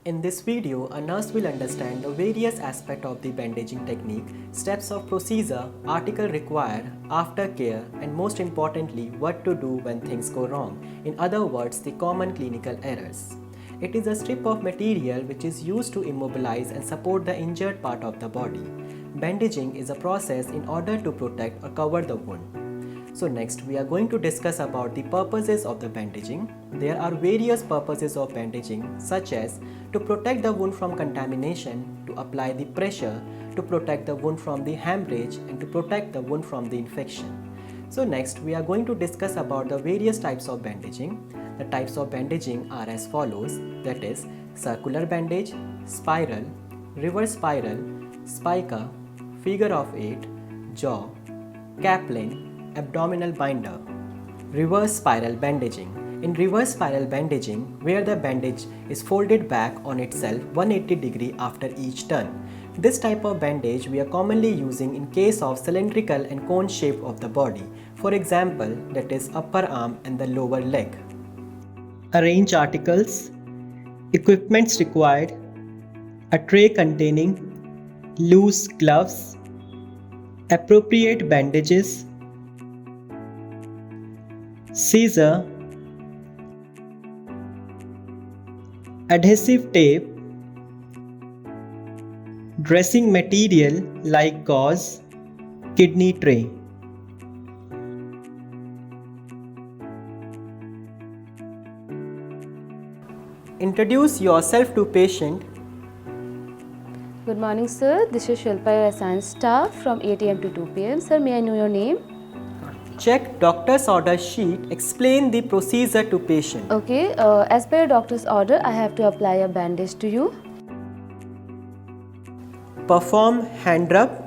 In this video, a nurse will understand the various aspects of the bandaging technique, steps of procedure, article required, aftercare, and most importantly, what to do when things go wrong. In other words, the common clinical errors. It is a strip of material which is used to immobilize and support the injured part of the body. Bandaging is a process in order to protect or cover the wound. So next we are going to discuss about the purposes of the bandaging. There are various purposes of bandaging, such as to protect the wound from contamination, to apply the pressure, to protect the wound from the hemorrhage, and to protect the wound from the infection. So next we are going to discuss about the various types of bandaging. The types of bandaging are as follows, that is circular bandage, spiral, reverse spiral, spica, figure of 8, jaw, capling, abdominal binder. Reverse spiral bandaging. In reverse spiral bandaging, where the bandage is folded back on itself 180 degree after each turn. This type of bandage we are commonly using in case of cylindrical and cone shape of the body. For example, that is upper arm and the lower leg. Arrange articles, equipments required, a tray containing loose gloves, appropriate bandages, scissor, adhesive tape, dressing material like gauze, kidney tray. Introduce yourself to patient. Good morning, sir. This is Shilpa, your assigned staff from 8 a.m. to 2 p.m. Sir, may I know your name? Check doctor's order sheet. Explain the procedure to patient. Okay, as per your doctor's order, I have to apply a bandage to you. Perform hand rub.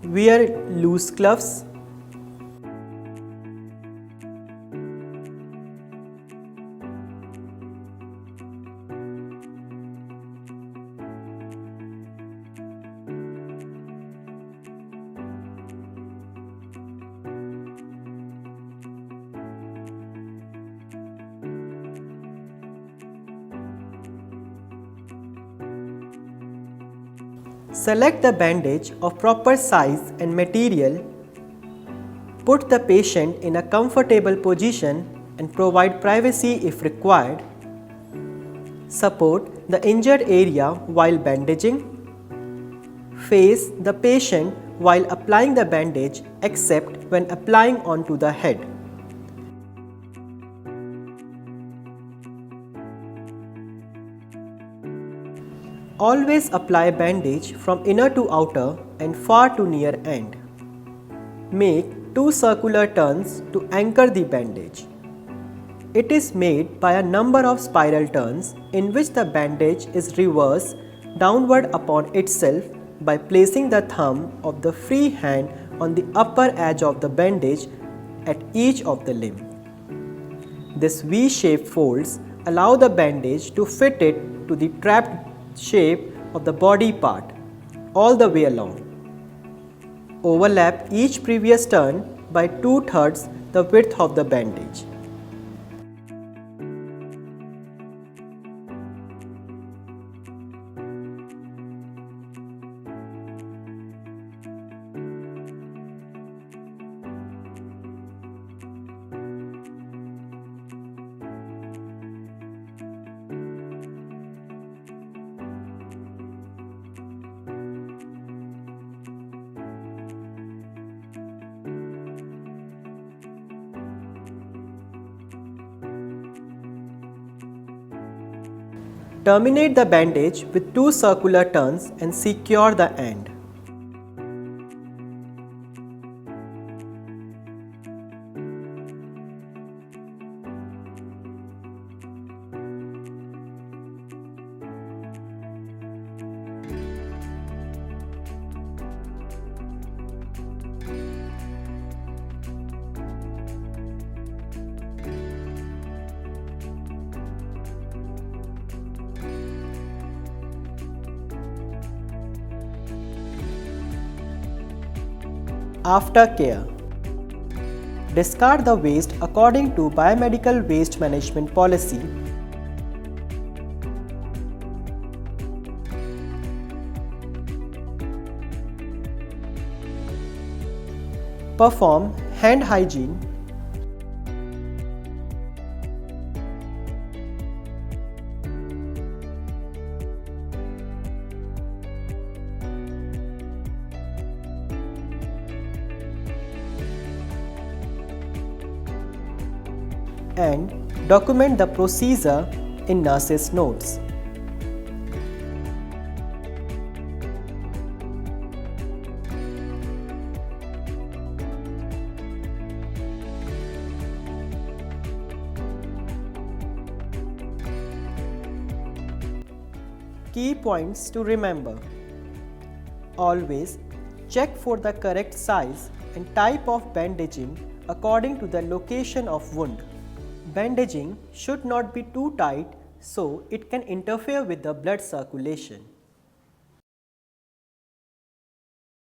Wear loose gloves. Select the bandage of proper size and material. Put the patient in a comfortable position and provide privacy if required. Support the injured area while bandaging. Face the patient while applying the bandage except when applying onto the head. Always apply bandage from inner to outer and far to near end. Make 2 circular turns to anchor the bandage. It is made by a number of spiral turns in which the bandage is reversed downward upon itself by placing the thumb of the free hand on the upper edge of the bandage at each of the limb. This V-shaped folds allow the bandage to fit it to the trapped shape of the body part all the way along. Overlap each previous turn by 2/3 the width of the bandage. Terminate the bandage with 2 circular turns and secure the end. Aftercare. Discard the waste according to biomedical waste management policy. Perform hand hygiene. And document the procedure in nurse's notes. Key points to remember. Always check for the correct size and type of bandaging according to the location of wound. Bandaging should not be too tight so it can interfere with the blood circulation.